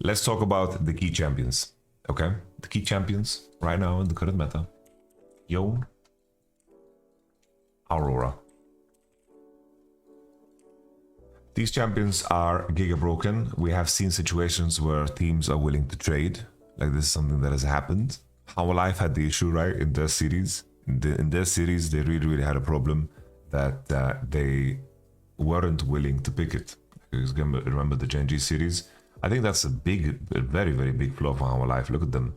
Let's talk about the key champions. Okay, the key champions right now in the current meta: Yone, Aurora. These champions are giga broken. We have seen situations where teams are willing to trade. Like, this is something that has happened. Our Life had the issue, right, in their series. In their series, they really had a problem that they weren't willing to pick it. Because remember the Gen G series? I think that's a very, very big flaw for Our Life. Look at them.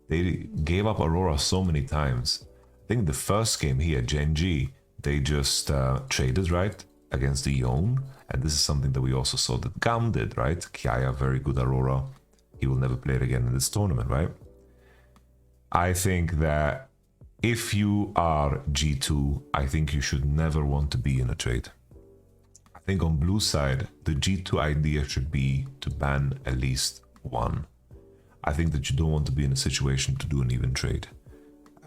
They gave up Aurora so many times. I think the first game here, Gen G, they just traded, right, against the Yone. And this is something that we also saw that Gam did, right? Kiaya, very good Aurora. He will never play it again in this tournament, right? I think that if you are G2, I think you should never want to be in a trade. I think on blue side, the G2 idea should be to ban at least one. I think that you don't want to be in a situation to do an even trade.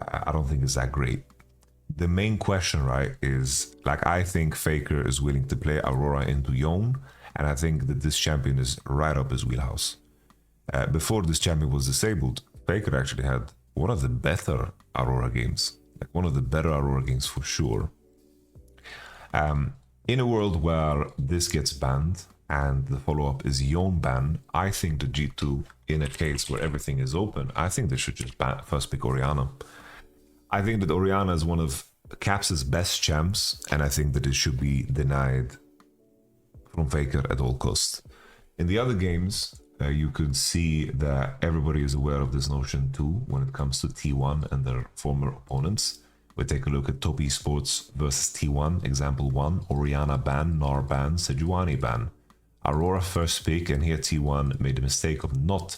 I don't think it's that great. The main question, right, is, like, I think Faker is willing to play Aurora into Yone, and I think that this champion is right up his wheelhouse. Before this champion was disabled, Faker actually had one of the better Aurora games, like one of the better Aurora games for sure. In a world where this gets banned and the follow-up is Yone ban, I think the G2, in a case where everything is open, I think they should just first pick Orianna. I think that Orianna is one of Caps' best champs, and I think that it should be denied from Faker at all costs. In the other games, you could see that everybody is aware of this notion too when it comes to T1 and their former opponents. We take a look at Top Esports versus T1, example 1, Orianna ban, Nar ban, Sejuani ban. Aurora first pick, and here T1 made the mistake of not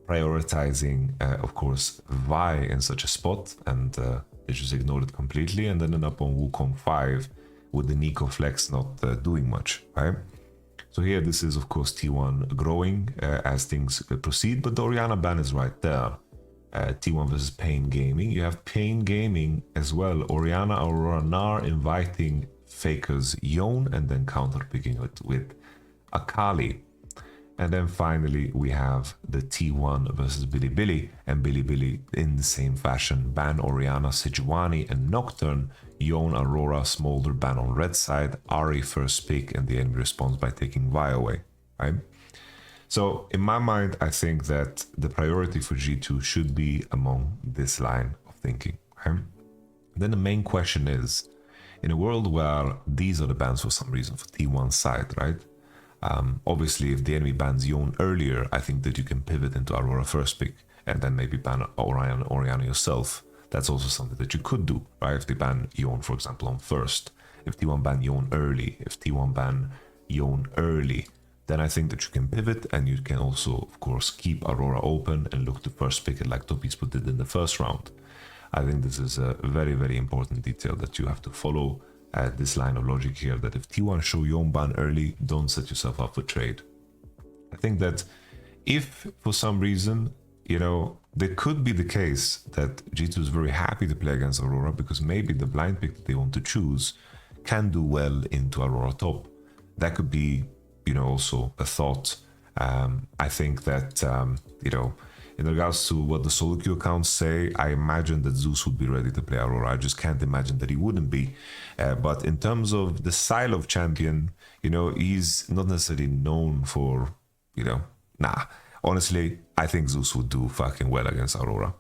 prioritizing, of course, Vi in such a spot, and they just ignored it completely, and ended up on Wukong 5 with the Nico flex not doing much, right? So here, this is, of course, T1 growing as things proceed, but the Orianna ban is right there. T1 versus Pain Gaming. You have Pain Gaming as well. Orianna, Aurora, Nar inviting Faker's Yone, and then counter-picking it with Akali. And then finally, we have the T1 versus Bilibili, and Bilibili in the same fashion. Ban Orianna, Sejuani, and Nocturne. Yone, Aurora, Smolder ban on red side. Ari first pick, and the enemy responds by taking Vi away, right? So in my mind, I think that the priority for G2 should be among this line of thinking, right? Then the main question is, in a world where these are the bans for some reason for T1 side, right? Obviously, if the enemy bans Yone earlier, I think that you can pivot into Aurora first pick and then maybe ban Orianna yourself. That's also something that you could do, right? If they ban Yone, for example, on first. If T1 ban Yone early, if T1 ban Yone early, then I think that you can pivot, and you can also, of course, keep Aurora open and look to first pick it like Top Esports did in the first round. I think this is a very, very important detail that you have to follow. This line of logic here, that if T1 show Yone ban early, don't set yourself up for trade. I think that if for some reason, you know, there could be the case that G2 is very happy to play against Aurora because maybe the blind pick that they want to choose can do well into Aurora top. That could be, you know, also a thought. I think that, you know, in regards to what the solo queue accounts say, I imagine that Zeus would be ready to play Aurora. I just can't imagine that he wouldn't be. But in terms of the style of champion, you know, he's not necessarily known for, you know, honestly, I think Zeus would do fucking well against Aurora.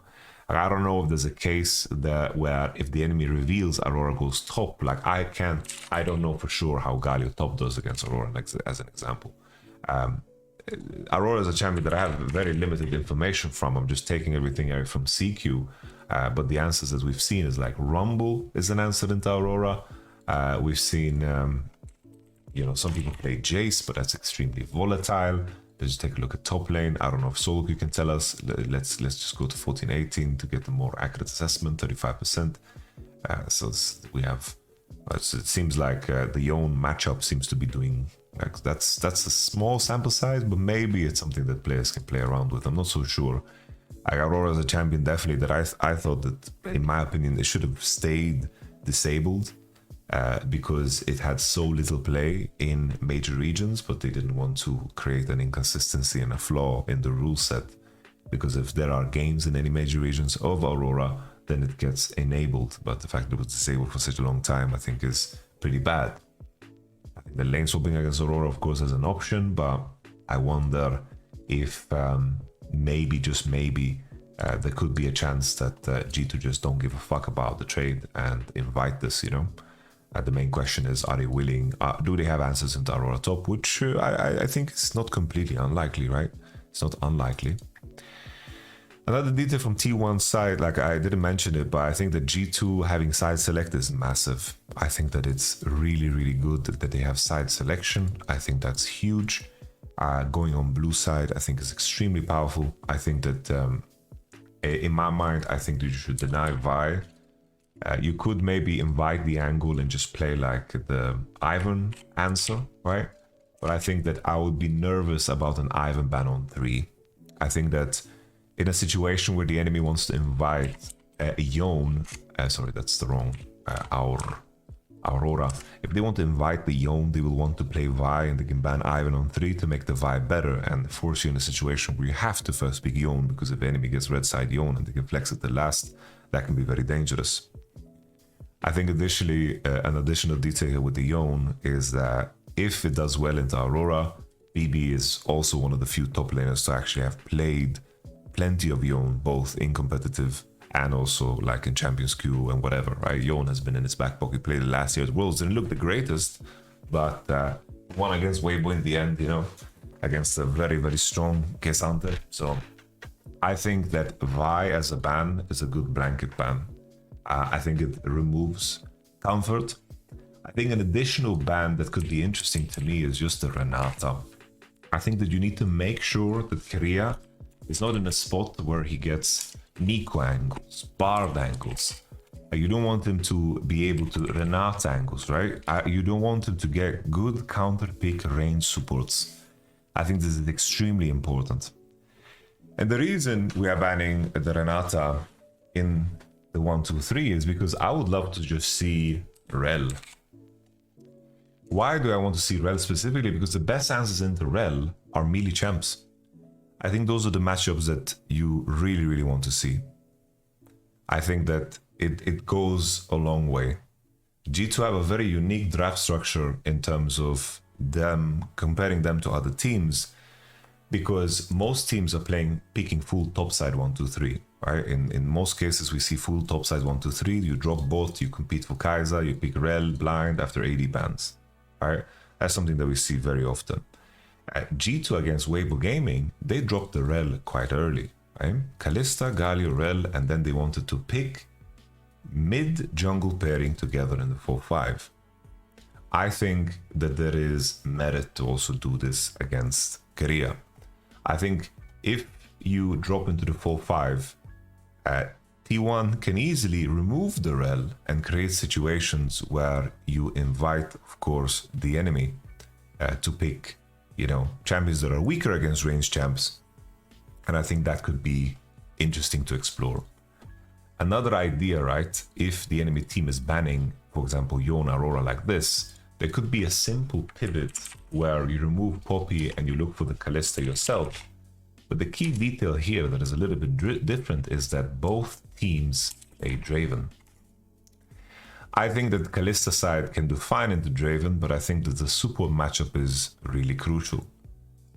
I don't know if there's a case that where if the enemy reveals Aurora goes top, like I don't know for sure how Galio top does against Aurora, as an example. Aurora is a champion that I have very limited information from. I'm just taking everything from CQ, but the answers that we've seen is like Rumble is an answer into Aurora. We've seen, you know, some people play Jace, but that's extremely volatile. Let's just take a look at top lane. I don't know if Solo, you can tell us. Let's just go to 14-18 to get a more accurate assessment, 35%. So we have, it seems like the Yone matchup seems to be doing, like, that's a small sample size, but maybe it's something that players can play around with. I'm not so sure. Aurora as a champion, definitely, that I thought that, in my opinion, it should have stayed disabled because it had so little play in major regions, but they didn't want to create an inconsistency and a flaw in the rule set. Because if there are games in any major regions of Aurora, then it gets enabled. But the fact that it was disabled for such a long time, I think is pretty bad. I think the lane swapping against Aurora, of course, is an option, but I wonder if maybe, just maybe, there could be a chance that G2 just don't give a fuck about the trade and invite this, you know? The main question is, are they willing? Do they have answers into Aurora top? Which I think is not completely unlikely, right? It's not unlikely. Another detail from T1's side, like I didn't mention it, but I think that G2 having side select is massive. I think that it's really, really good that they have side selection. I think that's huge. Going on blue side, I think is extremely powerful. I think that, in my mind, I think that you should deny Vi. You could maybe invite the angle and just play like the Ivan answer, right? But I think that I would be nervous about an Ivan ban on 3. I think that in a situation where the enemy wants to invite Yone, sorry, that's the wrong, Aurora. If they want to invite the Yone, they will want to play Vi and they can ban Ivan on 3 to make the Vi better and force you in a situation where you have to first pick Yone, because if the enemy gets red side Yone and they can flex it the last, that can be very dangerous. I think additionally, an additional detail here with the Yone is that if it does well into Aurora, BB is also one of the few top laners to actually have played plenty of Yone, both in competitive and also like in Champions Queue and whatever, right? Yone has been in his back pocket, played the last year's Worlds, didn't look the greatest, but won against Weibo in the end, you know, against a very, very strong Kesante. So I think that Vi as a ban is a good blanket ban. I think it removes comfort. I think an additional ban that could be interesting to me is just the Renata. I think that you need to make sure that Korea is not in a spot where he gets Nico angles, Bard angles. You don't want him to be able to Renata angles, right? You don't want him to get good counter pick range supports. I think this is extremely important. And the reason we are banning the Renata in the 1-2-3 is because I would love to just see Rel. Why do I want to see Rel specifically? Because the best answers into Rel are melee champs. I think those are the matchups that you really, really want to see. I think that it goes a long way. G2 have a very unique draft structure in terms of them, comparing them to other teams, because most teams are picking full topside 1-2-3, right? In most cases, we see full topside 1-2-3. You drop both, you compete for Kai'Sa, you pick Rel blind after AD bans, right? That's something that we see very often. At G2 against Weibo Gaming, they dropped the Rel quite early, right? Kalista, Galio, Rel, and then they wanted to pick mid-jungle pairing together in the 4-5. I think that there is merit to also do this against Korea. I think if you drop into the 4-5, T1 can easily remove the Rel and create situations where you invite, of course, the enemy to pick, you know, champions that are weaker against ranged champs. And I think that could be interesting to explore. Another idea, right? If the enemy team is banning, for example, Yone Aurora like this, there could be a simple pivot where you remove Poppy and you look for the Kalista yourself. But the key detail here that is a little bit different is that both teams play Draven. I think that Kalista side can do fine into Draven, but I think that the support matchup is really crucial.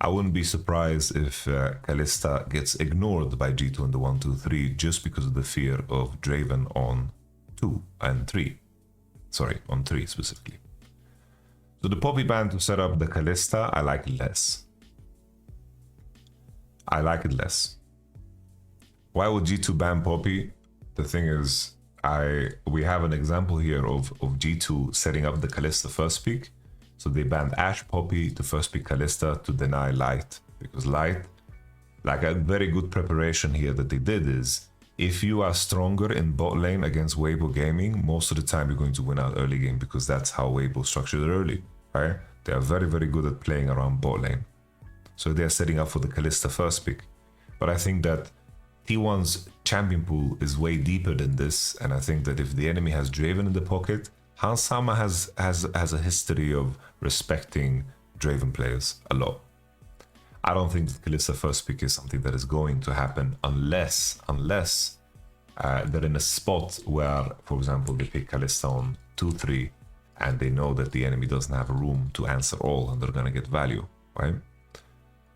I wouldn't be surprised if Kalista gets ignored by G2 in the 1-2-3 just because of the fear of Draven on 2 and 3. Sorry, on 3 specifically. So the Poppy ban to set up the Kalista, I like less. I like it less. Why would G2 ban Poppy? The thing is, we have an example here of G2 setting up the Kalista first pick. So they banned Ashe, Poppy to first pick Kalista to deny Light. Because Light, like a very good preparation here that they did is, if you are stronger in bot lane against Weibo Gaming, most of the time you're going to win out early game because that's how Weibo structured it early, right? They are very, very good at playing around bot lane. So they're setting up for the Kalista first pick. But I think that T1's champion pool is way deeper than this. And I think that if the enemy has Draven in the pocket, Hans Sama has a history of respecting Draven players a lot. I don't think that Kalista first pick is something that is going to happen unless they're in a spot where, for example, they pick Kalista on 2-3 and they know that the enemy doesn't have a room to answer all and they're gonna get value, right?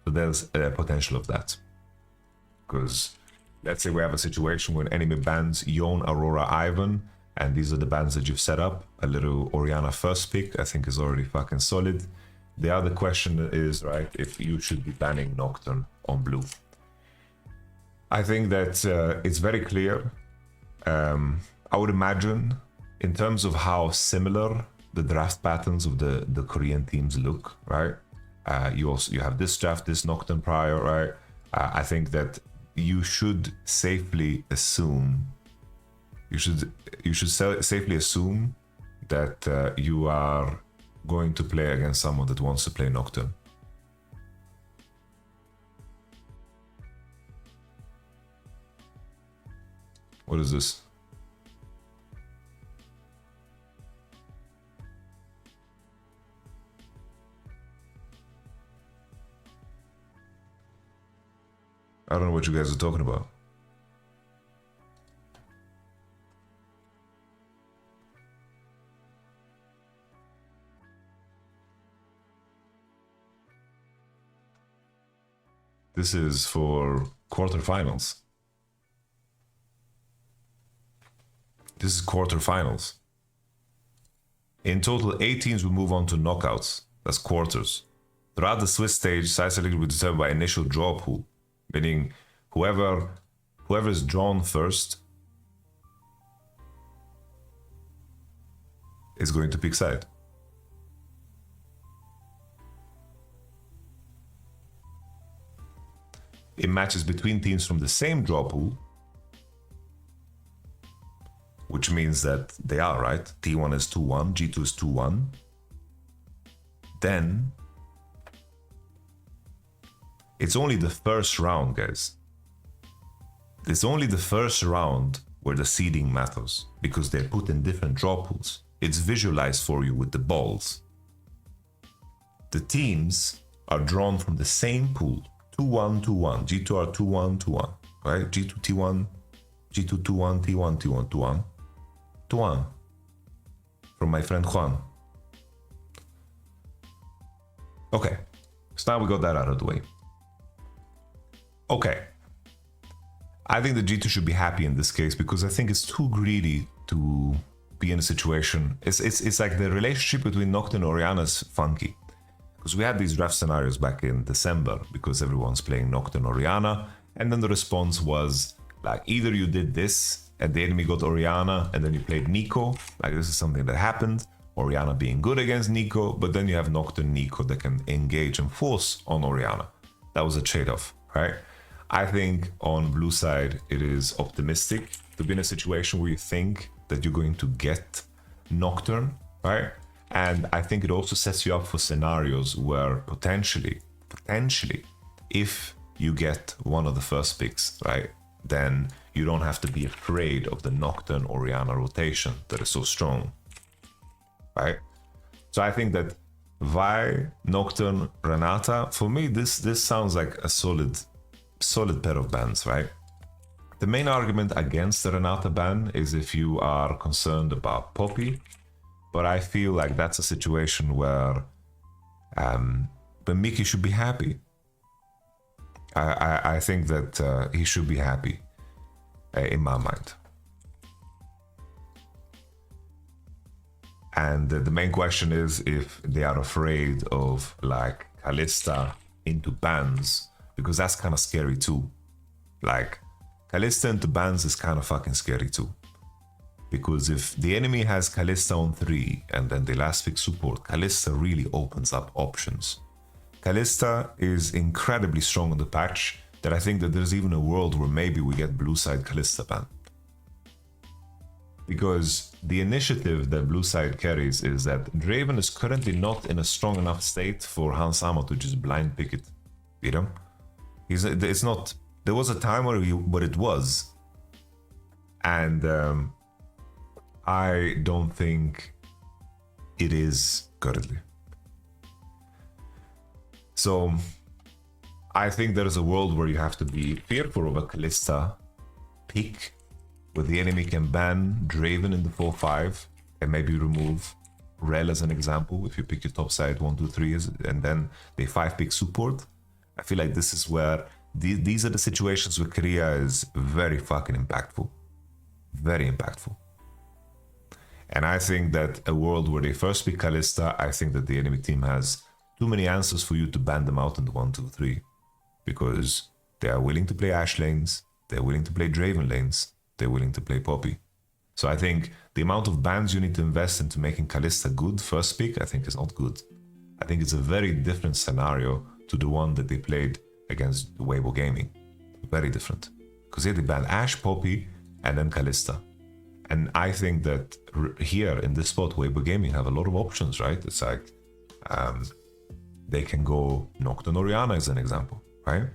So there's a potential of that. Because let's say we have a situation where an enemy bans Yone, Aurora, Ivan, and these are the bans that you've set up. A little Orianna first pick, I think, is already fucking solid. The other question is, right, if you should be banning Nocturne on blue. I think that it's very clear. I would imagine, in terms of how similar the draft patterns of the Korean teams look, right? You have this draft, this Nocturne prior, right? I think that you should safely assume. You should safely assume that you are going to play against someone that wants to play Nocturne. What is this? I don't know what you guys are talking about. This is for quarterfinals. This is quarterfinals. In total, 8 teams will move on to knockouts. That's quarters. Throughout the Swiss stage, side selection will be determined by initial draw pool, meaning whoever is drawn first is going to pick side. In matches between teams from the same draw pool, which means that they are, right? T1 is 2-1, G2 is 2-1. Then it's only the first round, guys. It's only the first round where the seeding matters because they're put in different draw pools. It's visualized for you with the balls. The teams are drawn from the same pool. 2-1, 2-1. G2 are 2-1, 2-1. Right? G2, T1, G2, 2-1, T1, T1, 2-1. 2-1. From my friend Juan. Okay. So now we got that out of the way. Okay. I think the G2 should be happy in this case because I think it's too greedy to be in a situation. It's like the relationship between Nocturne and Orianna is funky. Because we had these draft scenarios back in December because everyone's playing Nocturne and Orianna, and then the response was like either you did this and the enemy got Orianna and then you played Nico, like this is something that happened, Orianna being good against Nico, but then you have Nocturne Nico that can engage and force on Orianna. That was a trade-off, right? I think on blue side it is optimistic to be in a situation where you think that you're going to get Nocturne, right? And I think it also sets you up for scenarios where potentially, if you get one of the first picks, right, then you don't have to be afraid of the Nocturne Orianna rotation that is so strong, right? So I think that Vi, Nocturne, Renata, for me, this sounds like a solid pair of bans, right? The main argument against the Renata ban is if you are concerned about Poppy. But I feel like that's a situation where Mickey should be happy. I think that he should be happy, in my mind. And the main question is if they are afraid of like Kalista into bans, because that's kind of scary too. Like Kalista into bans is kind of fucking scary too. Because if the enemy has Kalista on 3 and then they last pick support, Kalista really opens up options. Kalista is incredibly strong on the patch that I think that there's even a world where maybe we get blue side Kalista ban. Because the initiative that blue side carries is that Draven is currently not in a strong enough state for Hans Sama to just blind pick it. You know? It's not... There was a time where it was. And... I don't think it is currently. So I think there is a world where you have to be fearful of a Kalista pick, where the enemy can ban Draven in the 4-5 and maybe remove Rel as an example. If you pick your top side 1, 2, 3 and then they 5-pick support, I feel like this is where these are the situations where Korea is very fucking impactful. Very impactful. And I think that a world where they first pick Kalista, I think that the enemy team has too many answers for you to ban them out in the 1, 2, 3. Because they are willing to play Ashe lanes, they're willing to play Draven lanes, they're willing to play Poppy. So I think the amount of bans you need to invest into making Kalista good first pick, I think is not good. I think it's a very different scenario to the one that they played against Weibo Gaming. Very different. Because here they banned Ashe, Poppy, and then Kalista. And I think that here in this spot, Weibo Gaming have a lot of options, right? It's like they can go Nocturne and Orianna as an example, right?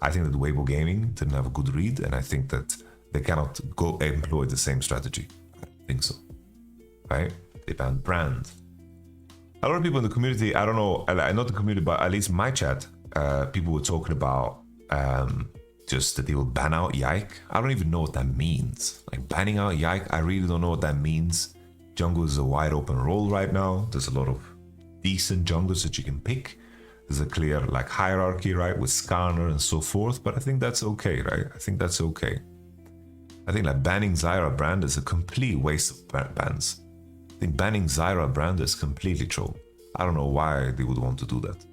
I think that Weibo Gaming didn't have a good read, and I think that they cannot go employ the same strategy. I don't think so, right? They banned Brand. A lot of people in the community, I don't know, not the community, but at least my chat, people were talking about just that they will ban out Yike. I don't even know what that means. Like banning out Yike, I really don't know what that means. Jungle is a wide open role right now. There's a lot of decent junglers that you can pick. There's a clear like hierarchy, right, with Skarner and so forth. But I think that's okay, right? I think that's okay. I think like banning Zyra Brand is a complete waste of bans. I think banning Zyra Brand is completely troll. I don't know why they would want to do that.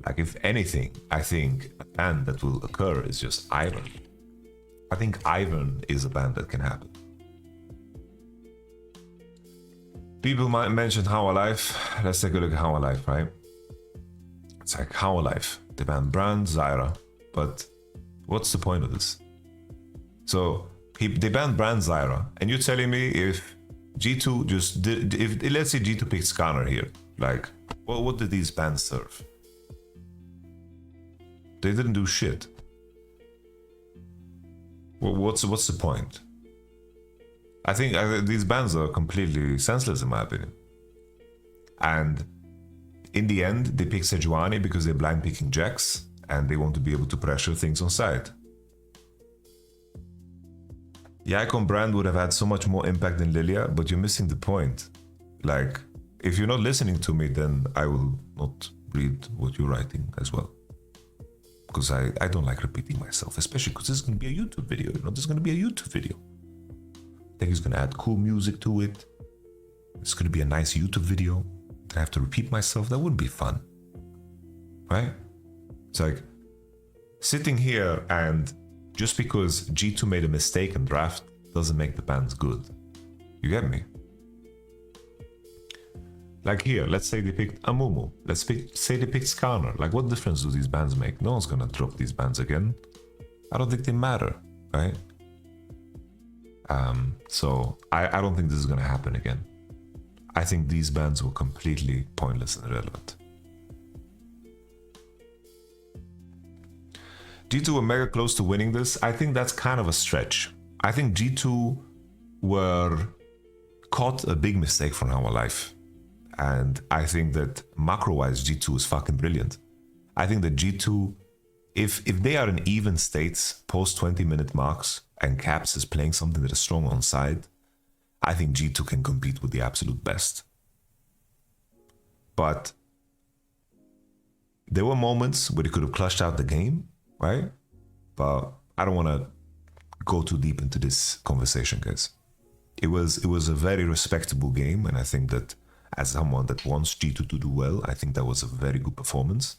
Like if anything, I think a ban that will occur is just Ivern. I think Ivern is a ban that can happen. People might mention How Alive. Let's take a look at How Alive, right? It's like How Alive. They banned Brand, Zyra. But what's the point of this? So they banned Brand, Zyra. And you're telling me if G2 just did, if let's say G2 picked Skarner here, like, well, what did these bans serve? They didn't do shit. Well, what's the point? I think these bans are completely senseless in my opinion. And in the end, they pick Sejuani because they're blind picking Jax and they want to be able to pressure things on side. Yike Brand would have had so much more impact than Lilia, but you're missing the point. Like, if you're not listening to me, then I will not read what you're writing as well. Because I don't like repeating myself, especially because this is going to be a YouTube video. You know, this is going to be a YouTube video. I think he's going to add cool music to it. It's going to be a nice YouTube video. I have to repeat myself. That wouldn't be fun. Right? It's like sitting here and just because G2 made a mistake in draft doesn't make the bans good. You get me? Like here, let's say they picked Amumu. Say they picked Skarner. Like, what difference do these bans make? No one's gonna drop these bans again. I don't think they matter, right? So I don't think this is gonna happen again. I think these bans were completely pointless and irrelevant. G2 were mega close to winning this. I think that's kind of a stretch. I think G2 were caught a big mistake from our life. And I think that macro-wise, G2 is fucking brilliant. I think that G2, if they are in even states post 20-minute marks and Caps is playing something that is strong on side, I think G2 can compete with the absolute best. But there were moments where they could have clutched out the game, right? But I don't want to go too deep into this conversation, guys. It was a very respectable game, and I think that as someone that wants G2 to do well, I think that was a very good performance.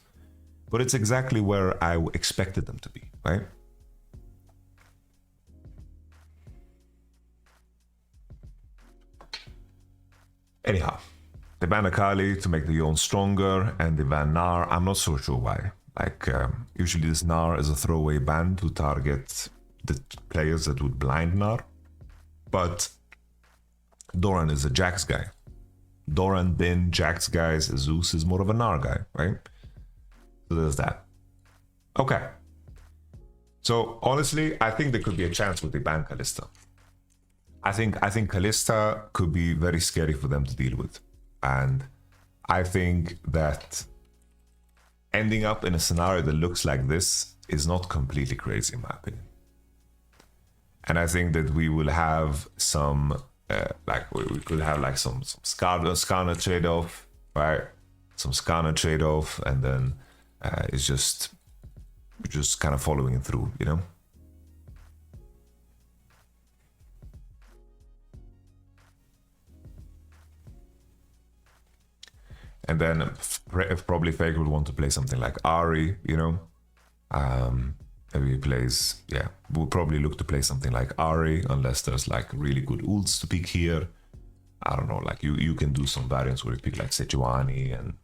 But it's exactly where I expected them to be, right? Anyhow, they banned Akali to make the Yone stronger, and they banned Gnar. I'm not so sure why. Like, usually this Gnar is a throwaway ban to target the players that would blind Gnar. But Doran is a Jax guy. Doran, Bin, Jax guys, Zeus is more of a Gnar guy, right? So there's that. Okay. So honestly, I think there could be a chance with the ban Kalista. I think Kalista could be very scary for them to deal with. And I think that ending up in a scenario that looks like this is not completely crazy, in my opinion. And I think that we will have some, we could have like some Skarner trade-off, right? Some Skarner trade-off, and then it's just kind of following it through, you know? And then probably Faker would want to play something like Ari, you know? Maybe he plays, yeah, we'll probably look to play something like Ari, unless there's like really good ults to pick here. I don't know, like you can do some variants where you pick like Sejuani, and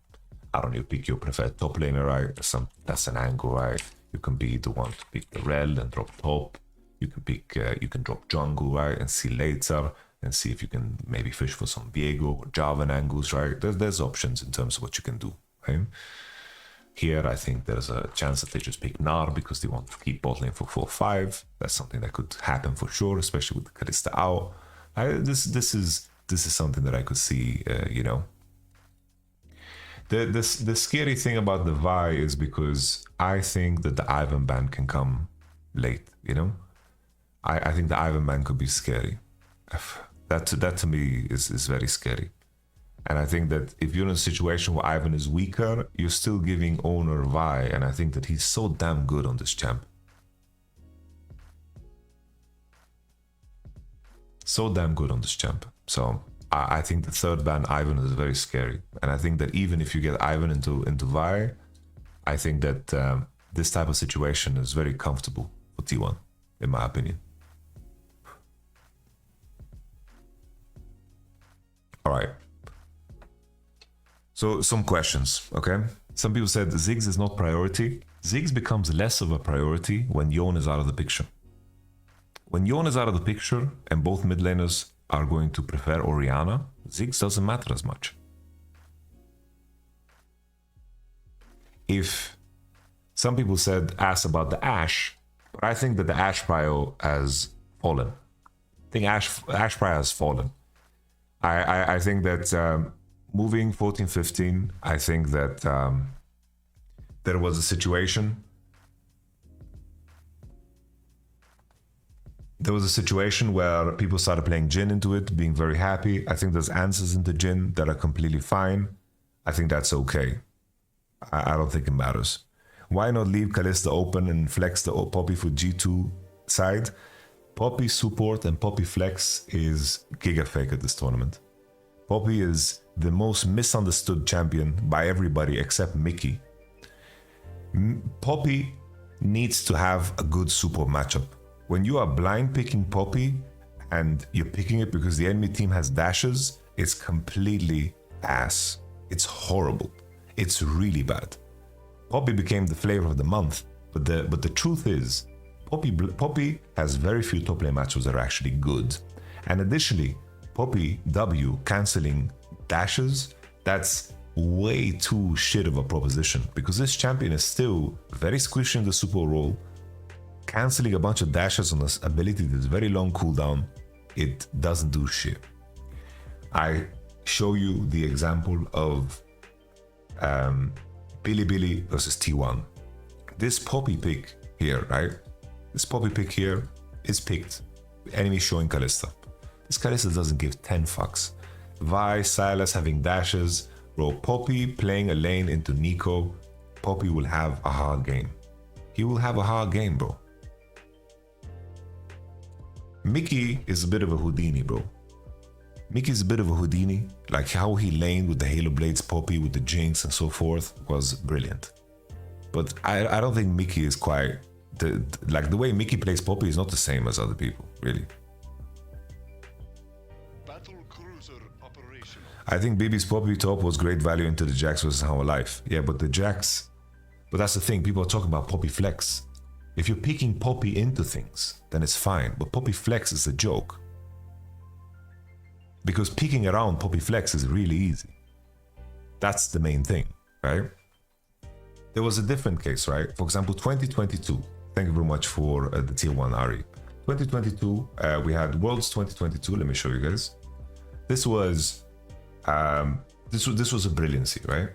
I don't know, you pick your preferred top laner, right? That's an angle, right? You can be the one to pick the Rel and drop top. You can pick, you can drop jungle, right? And see later, and see if you can maybe fish for some Viego or Jarvan angles, right? There's options in terms of what you can do, right? Here, I think there's a chance that they just pick Gnar because they want to keep bot lane for 4-5. That's something that could happen for sure, especially with Kalista out. This is something that I could see, you know. The scary thing about the Vi is because I think that the Ivan ban can come late, you know. I think the Ivan ban could be scary. That to me is very scary. And I think that if you're in a situation where Ivan is weaker, you're still giving Owner Vi, and I think that he's so damn good on this champ. So damn good on this champ. So I think the third ban Ivan is very scary. And I think that even if you get Ivan into Vi, I think that this type of situation is very comfortable for T1, in my opinion. All right. So some questions, okay? Some people said Ziggs is not priority. Ziggs becomes less of a priority when Yone is out of the picture. When Yone is out of the picture and both mid laners are going to prefer Orianna, Ziggs doesn't matter as much. If some people asked about the Ashe, but I think that the Ashe prio has fallen. I think Ashe prio has fallen. I think that moving 14-15, I think that there was a situation. There was a situation where people started playing Jhin into it, being very happy. I think there's answers into Jhin that are completely fine. I think that's okay. I don't think it matters. Why not leave Kalista open and flex the Poppy for G2 side? Poppy support and Poppy flex is giga fake at this tournament. Poppy is the most misunderstood champion by everybody except Mickey. Poppy needs to have a good support matchup. When you are blind picking Poppy and you're picking it because the enemy team has dashes, it's completely ass. It's horrible. It's really bad. Poppy became the flavor of the month, but the truth is, Poppy has very few top lane matchups that are actually good. And additionally, Poppy W cancelling dashes, that's way too shit of a proposition, because this champion is still very squishy in the super role, cancelling a bunch of dashes on this ability that's very long cooldown. It doesn't do shit. I show you the example of Billy versus T1. This Poppy pick here, right? This Poppy pick here is picked. The enemy showing Kalista. This Kalista doesn't give 10 fucks. Vi, Silas having dashes. Bro, Poppy playing a lane into Nico. Poppy will have a hard game. He will have a hard game, bro. Mickey is a bit of a Houdini, bro. Mickey's a bit of a Houdini. Like how he laned with the Halo Blades Poppy with the Jinx and so forth was brilliant. But I don't think Mickey is quite... the way Mickey plays Poppy is not the same as other people, really. Battle cruiser operational. I think BB's Poppy top was great value into the Jax versus How Alive. Yeah, but the Jax... But that's the thing, people are talking about Poppy Flex. If you're picking Poppy into things, then it's fine. But Poppy Flex is a joke. Because picking around Poppy Flex is really easy. That's the main thing, right? There was a different case, right? For example, 2022. Thank you very much for the tier 1 Ari. 2022, we had Worlds 2022. Let me show you guys. This was this was a brilliancy, right?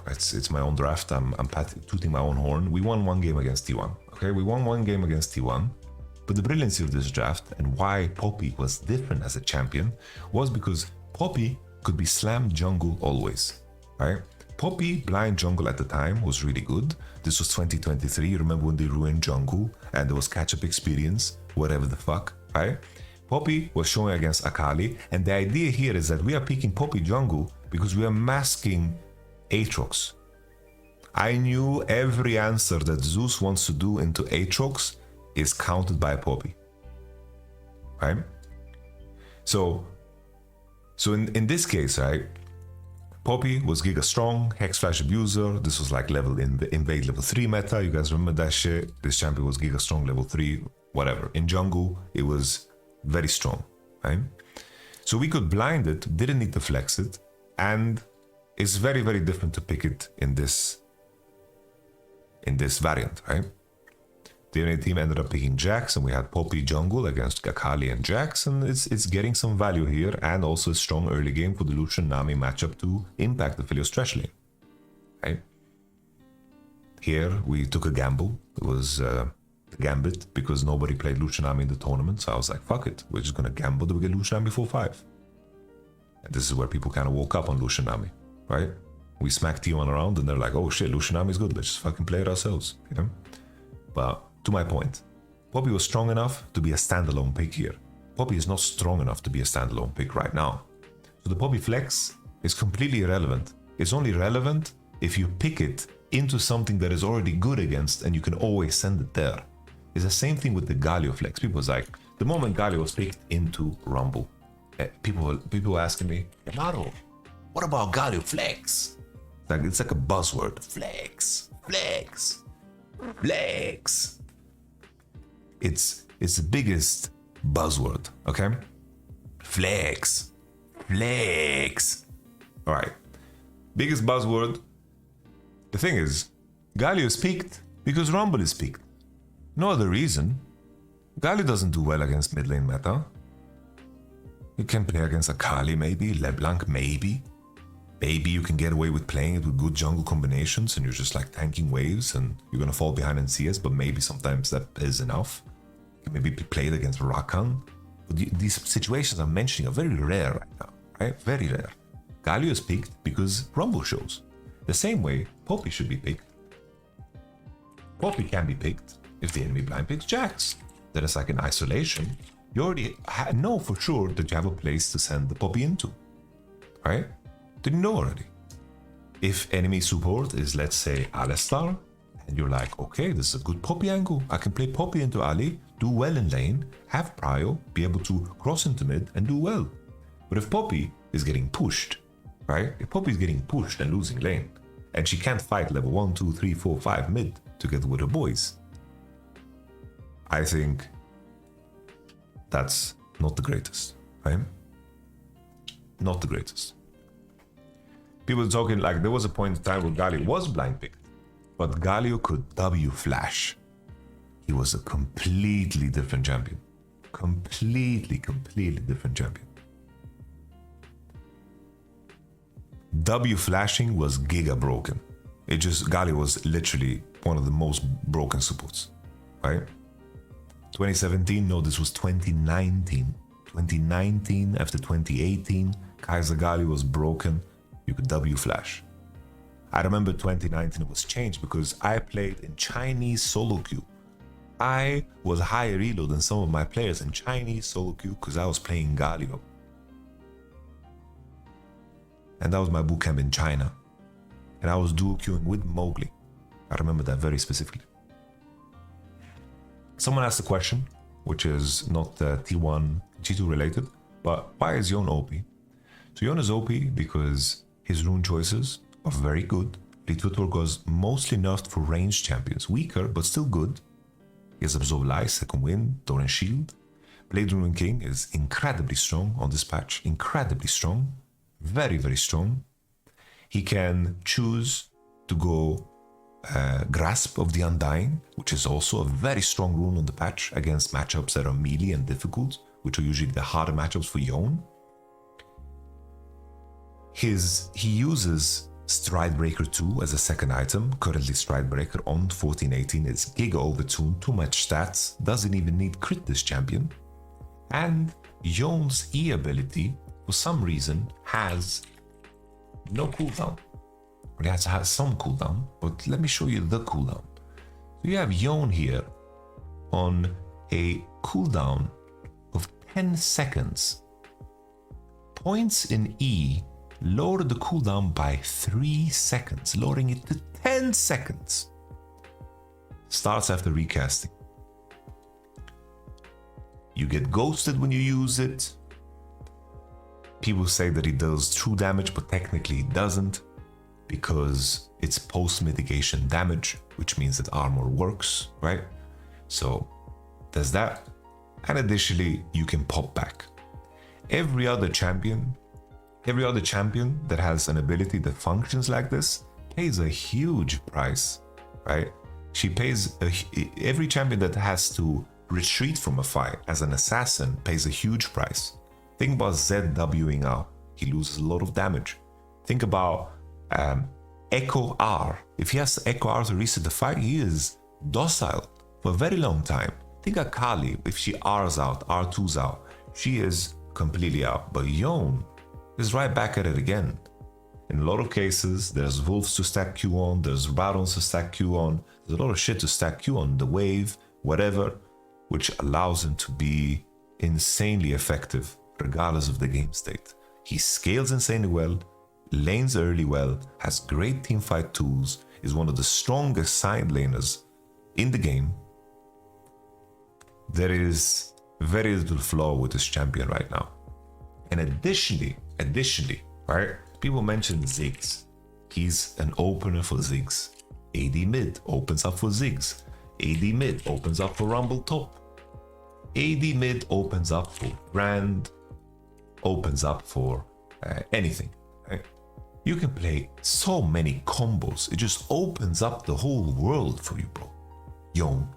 It's my own draft. I'm tooting my own horn. We won one game against T1. Okay, we won one game against T1. But the brilliancy of this draft and why Poppy was different as a champion was because Poppy could be slammed jungle always, right? Poppy blind jungle at the time was really good. This was 2023. Remember when they ruined jungle and there was catch-up experience, whatever the fuck, right? Poppy was showing against Akali, and the idea here is that we are picking Poppy jungle because we are masking Aatrox. I knew every answer that Zeus wants to do into Aatrox is counted by Poppy, right? So in this case, right, Poppy was Giga Strong, Hex Flash Abuser. This was like invade level 3 meta. You guys remember that shit? This champion was Giga Strong level 3, whatever. In jungle, it was very strong, right? So we could blind it, didn't need to flex it, and it's very, very different to pick it in this variant, right? The enemy team ended up picking Jax, and we had Poppy jungle against Akali and Jax, and it's getting some value here, and also a strong early game for the Lucian Nami matchup to impact the Philios trash lane, right? Here we took a gamble. It was a gambit because nobody played Lucian Nami in the tournament, so I was like, fuck it, we're just gonna gamble that we get Lucian Nami 4-5. And this is where people kind of woke up on Lucian Nami, right? We smacked T1 around, and they're like, oh shit, Lucian Nami is good, let's just fucking play it ourselves, you know? But to my point, Poppy was strong enough to be a standalone pick here. Poppy is not strong enough to be a standalone pick right now. So the Poppy flex is completely irrelevant. It's only relevant if you pick it into something that is already good against and you can always send it there. It's the same thing with the Galio flex. People was like, the moment Galio was picked into Rumble, people were asking me, Yamato, what about Galio flex? It's like a buzzword. Flex, flex, flex. It's the biggest buzzword, okay? Flex, flex. All right, biggest buzzword. The thing is, Galio is picked because Rumble is picked. No other reason. Galio doesn't do well against mid lane meta. You can play against Akali maybe, LeBlanc maybe. Maybe you can get away with playing it with good jungle combinations and you're just like tanking waves and you're gonna fall behind in CS, but maybe sometimes that is enough. You can maybe play it against Rakan. But these situations I'm mentioning are very rare right now, right? Very rare. Galio is picked because Rumble shows. The same way Poppy should be picked. Poppy can be picked if the enemy blind picks Jax. That is like in isolation. You already know for sure that you have a place to send the Poppy into, right? Did you know already? If enemy support is, let's say, Alistar, and you're like, okay, this is a good Poppy angle. I can play Poppy into Ali, do well in lane, have prio, be able to cross into mid and do well. But if Poppy is getting pushed, right? If Poppy is getting pushed and losing lane, and she can't fight level 1, 2, 3, 4, 5 mid together with her boys, I think that's not the greatest, right? Not the greatest. People talking like there was a point in time where Galio was blind picked, but Galio could W flash. He was a completely different champion. Completely different champion. W flashing was giga broken. Galio was literally one of the most broken supports, right? 2017, no, this was 2019. 2019 after 2018, Kaiser Galio was broken. You could W flash. I remember 2019 it was changed because I played in Chinese solo queue. I was higher elo than some of my players in Chinese solo queue because I was playing Galio. And that was my bootcamp in China. And I was dual queuing with Mowgli. I remember that very specifically. Someone asked a question, which is not T1, G2 related, but why is Yone OP? So Yone is OP because his rune choices are very good. Fleet footwork was mostly nerfed for ranged champions. Weaker, but still good. He has Absorb Life, Second Wind, Thorn Shield. Blade Rune King is incredibly strong on this patch. Incredibly strong. Very, very strong. He can choose to go Grasp of the Undying, which is also a very strong rune on the patch against matchups that are melee and difficult, which are usually the harder matchups for Yone. He uses Stridebreaker 2 as a second item. Currently Stridebreaker on 1418 is Giga Overtuned, too much stats, doesn't even need crit this champion. And Yone's E ability, for some reason, has no cooldown. It has some cooldown, but let me show you the cooldown. So you have Yone here on a cooldown of 10 seconds. Points in E lower the cooldown by 3 seconds, lowering it to 10 seconds. Starts after recasting. You get ghosted when you use it. People say that it does true damage, but technically it doesn't, because it's post-mitigation damage, which means that armor works, right? So there's that. And additionally, you can pop back. Every other champion that has an ability that functions like this pays a huge price, right? Every champion that has to retreat from a fight as an assassin pays a huge price. Think about ZWing out. He loses a lot of damage. Think about Echo R. If he has to Echo R to reset the fight, he is docile for a very long time. Think of Kali. If she R's out, R2's out, she is completely out. But Yone is right back at it again. In a lot of cases, there's Wolves to stack Q on, there's Barons to stack Q on, there's a lot of shit to stack Q on, the wave, whatever, which allows him to be insanely effective regardless of the game state. He scales insanely well, lanes early well, has great teamfight tools, is one of the strongest side laners in the game. There is very little flaw with this champion right now. And additionally, right? People mention Ziggs. He's an opener for Ziggs. AD mid opens up for Ziggs. AD mid opens up for Rumble top. AD mid opens up for Brand. Opens up for anything. Right? You can play so many combos. It just opens up the whole world for you, bro. Yone.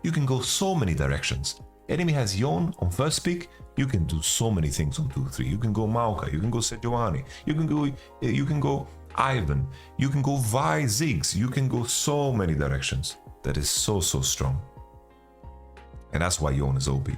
You can go so many directions. Enemy has Yone on first pick. You can do so many things on 2-3. You can go Maoka, you can go Sejuani, you can go Ivan, you can go Vi Ziggs, you can go so many directions. That is so strong. And that's why Yone is OP.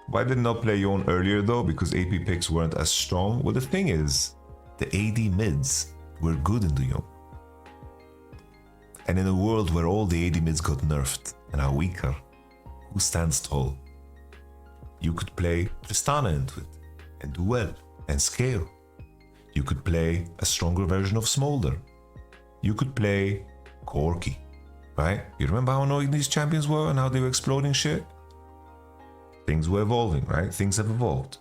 Why did not play Yone earlier though? Because AP picks weren't as strong. Well, the thing is, the AD mids were good in the Yone. And in a world where all the AD mids got nerfed and are weaker, who stands tall? You could play Tristana into it and do well and scale. You could play a stronger version of Smolder. You could play Corki, right? You remember how annoying these champions were and how they were exploding shit? Things were evolving, right? Things have evolved.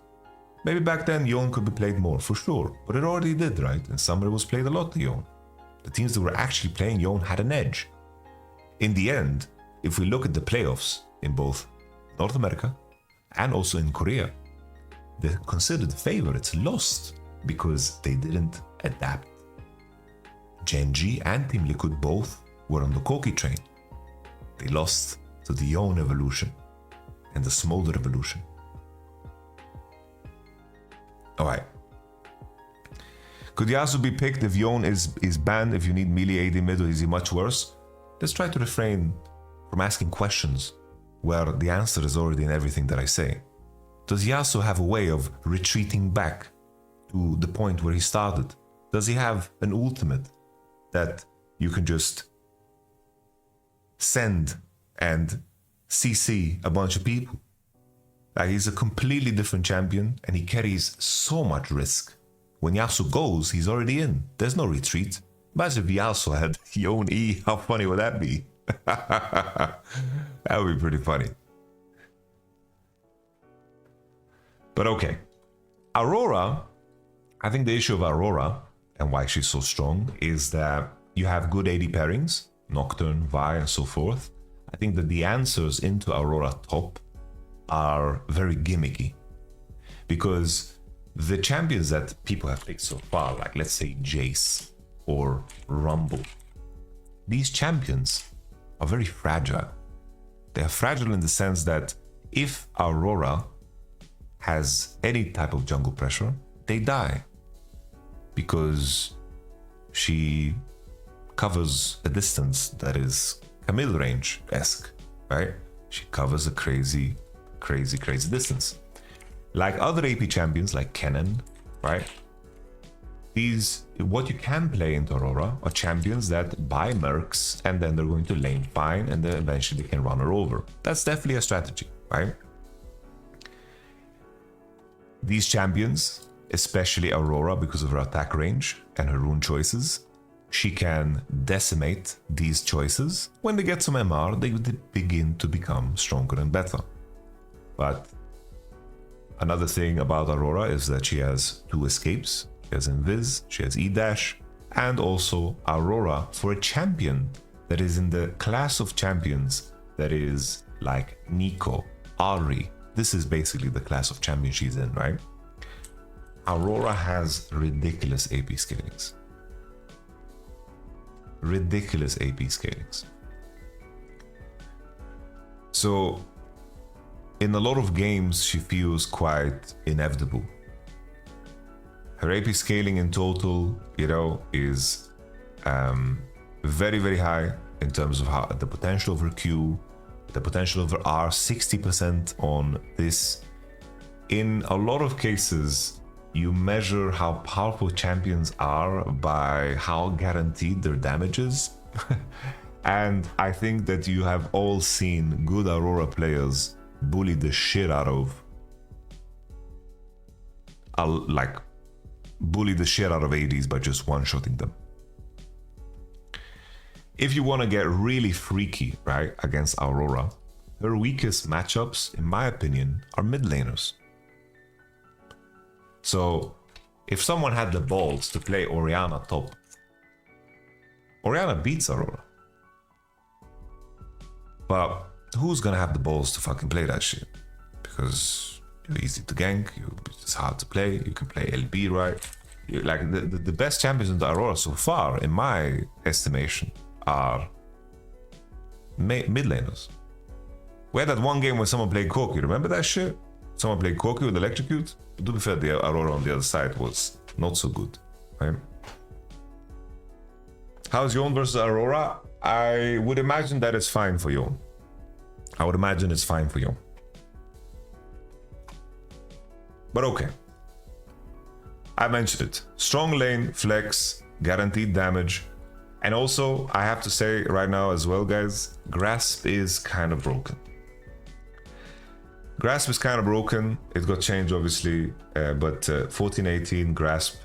Maybe back then Yone could be played more, for sure, but it already did, right? And summer was played a lot to Yone. The teams that were actually playing Yone had an edge. In the end, if we look at the playoffs in both North America and also in Korea, the considered favorites lost because they didn't adapt. Genji and Team Liquid both were on the Koki train. They lost to the Yone evolution and the Smolder evolution. Alright. Could Yasuo be picked if Yone is banned if you need melee AD mid, or is he much worse? Let's try to refrain from asking questions where the answer is already in everything that I say. Does Yasuo have a way of retreating back to the point where he started? Does he have an ultimate that you can just send and CC a bunch of people? Like, he's a completely different champion and he carries so much risk. When Yasuo goes, he's already in. There's no retreat. Imagine if Yasuo had Yone E. How funny would that be? That would be pretty funny. But okay. Aurora, I think the issue of Aurora and why she's so strong is that you have good AD pairings, Nocturne, Vi, and so forth. I think that the answers into Aurora top are very gimmicky. Because the champions that people have picked so far, like let's say Jace or Rumble, these champions are very fragile. They are fragile in the sense that if Aurora has any type of jungle pressure, they die. Because she covers a distance that is Camille range-esque, right? She covers a crazy distance. Like other AP champions like Cannon, right? What you can play into Aurora are champions that buy mercs and then they're going to lane fine and then eventually they can run her over. That's definitely a strategy, right? These champions, especially Aurora, because of her attack range and her rune choices, she can decimate these choices. When they get some MR, they begin to become stronger and better. But another thing about Aurora is that she has 2 escapes. She has Invis, she has E-Dash, and also Aurora, for a champion that is in the class of champions that is like Nico, Ari. This is basically the class of champion she's in, right? Aurora has ridiculous AP scalings. Ridiculous AP scalings. So, in a lot of games, she feels quite inevitable. Her AP scaling in total, is very, very high in terms of how the potential of her Q, the potential of her R, 60% on this. In a lot of cases, you measure how powerful champions are by how guaranteed their damage is. And I think that you have all seen good Aurora players bully the shit out of ADs by just one-shotting them. If you want to get really freaky, right, against Aurora, her weakest matchups, in my opinion, are mid laners. So, if someone had the balls to play Orianna top, Orianna beats Aurora. But who's gonna have the balls to fucking play that shit? Because you're easy to gank, it's hard to play, you can play LB, right? Like the best champions in the Aurora so far, in my estimation, are mid laners. We had that one game where someone played Koki, remember that shit? Someone played Koki with Electrocute? To be fair, the Aurora on the other side was not so good, right? How's Yone versus Aurora? I would imagine that it's fine for Yone. But okay. I mentioned it. Strong lane, flex, guaranteed damage. And also, I have to say right now as well, guys, Grasp is kind of broken. Grasp is kind of broken. It got changed, obviously, but 14-18 Grasp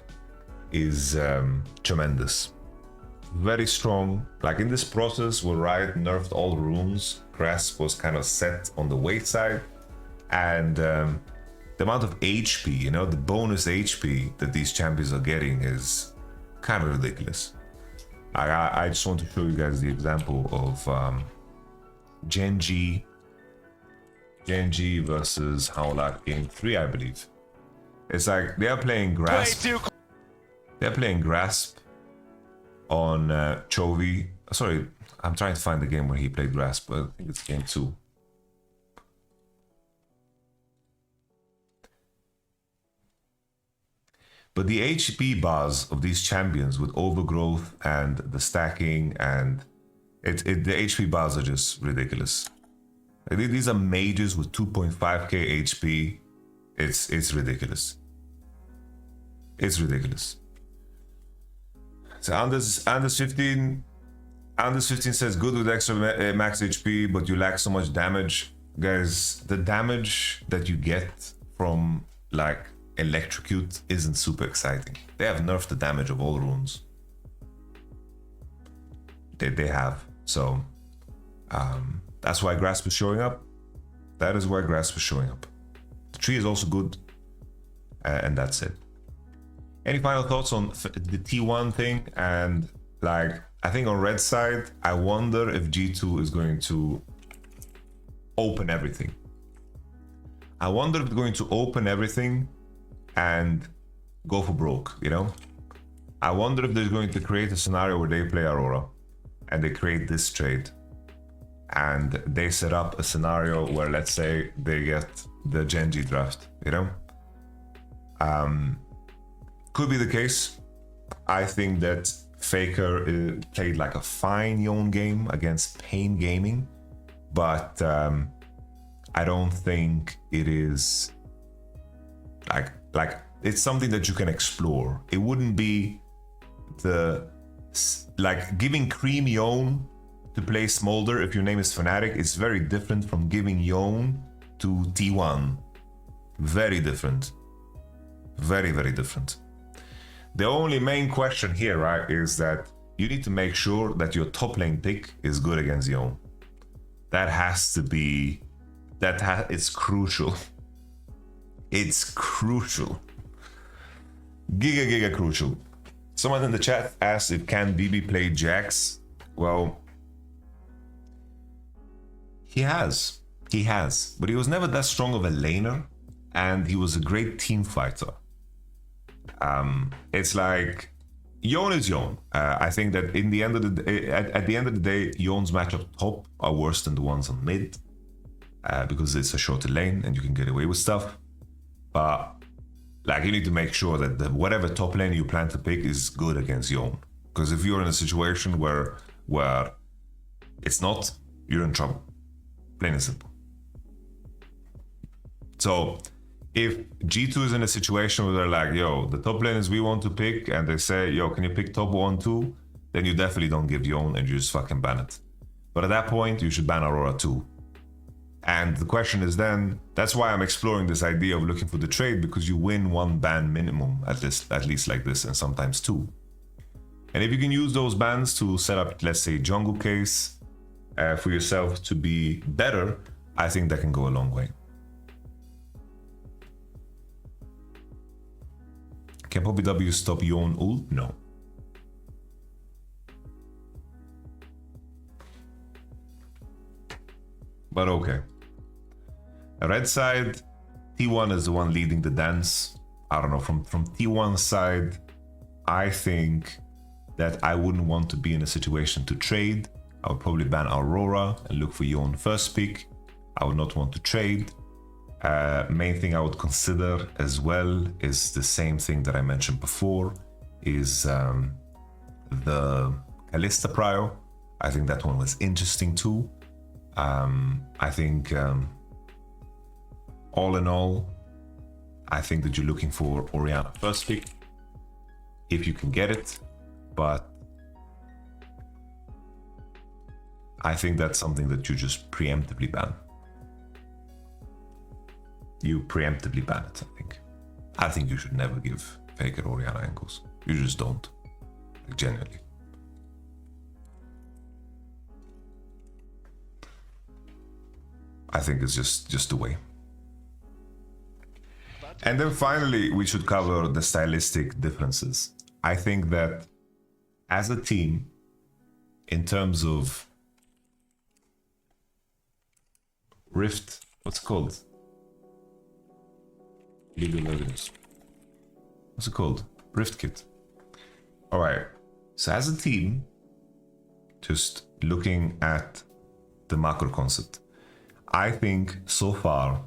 is tremendous. Very strong. Like in this process where Riot nerfed all the runes, Grasp was kind of set on the weight side. And the amount of HP, the bonus HP that these champions are getting is kind of ridiculous. I just want to show you guys the example of Genji versus Howlak Game 3, I believe. It's like they're playing Grasp. They're playing Grasp on Chovy. Sorry, I'm trying to find the game where he played Grasp, but I think it's game 2. But the HP bars of these champions with overgrowth and the stacking and the HP bars are just ridiculous. Like, these are mages with 2.5k HP. It's ridiculous. It's ridiculous. So Anders 15 says good with extra max HP, but you lack so much damage. Guys, the damage that you get from like Electrocute isn't super exciting. They have nerfed the damage of all runes. They have. So that's why Grasp is showing up. That is why Grasp is showing up. The tree is also good. And that's it. Any final thoughts on the T1 thing? And like, I think on red side, I wonder if G2 is going to open everything. I wonder if they're going to open everything and go for broke, I wonder if they're going to create a scenario where they play Aurora and they create this trade and they set up a scenario where, let's say, they get the Genji draft, you know? Could be the case. I think that Faker played like a fine Yone game against Pain Gaming, but I don't think it is like it's something that you can explore. It wouldn't be like giving Cream Yone to play Smolder if your name is Fnatic is very different from giving Yone to T1. Very different. Very, very different. The only main question here, right, is that you need to make sure that your top lane pick is good against Yone. That has to be... it's crucial. It's crucial. Giga crucial. Someone in the chat asked if can BB play Jax. Well, he has, but he was never that strong of a laner, and he was a great team fighter. It's like Yone is Yone. I think that in the end of the day, at the end of the day, Yone's matchup top are worse than the ones on mid, because it's a shorter lane and you can get away with stuff. But like, you need to make sure that whatever top lane you plan to pick is good against Yone. Because if you're in a situation where it's not, you're in trouble. Plain and simple. So if G2 is in a situation where they're like, yo, the top laners we want to pick, and they say, yo, can you pick top 1-2? Then you definitely don't give Yone and you just fucking ban it. But at that point, you should ban Aurora too. And the question is then, that's why I'm exploring this idea of looking for the trade, because you win one ban minimum, at least like this, and sometimes two. And if you can use those bans to set up, let's say, jungle case for yourself to be better, I think that can go a long way. Can Poppy W stop Yone ult? No. But okay. Red side, T1 is the one leading the dance. I don't know, from T1 side, I think that I wouldn't want to be in a situation to trade. I would probably ban Aurora and look for Yone first pick. I would not want to trade. Main thing I would consider as well is the same thing that I mentioned before, is the Kalista prio. I think that one was interesting too. I think all in all, I think that you're looking for Orianna first pick if you can get it, but I think that's something that you just preemptively ban. You preemptively ban it, I think. I think you should never give Faker Orianna angles. You just don't. Like, genuinely. I think it's just the way. And then finally, we should cover the stylistic differences. I think that as a team, in terms of Rift, what's it called? What's it called? Rift Kit. Alright, so as a team, just looking at the macro concept, I think so far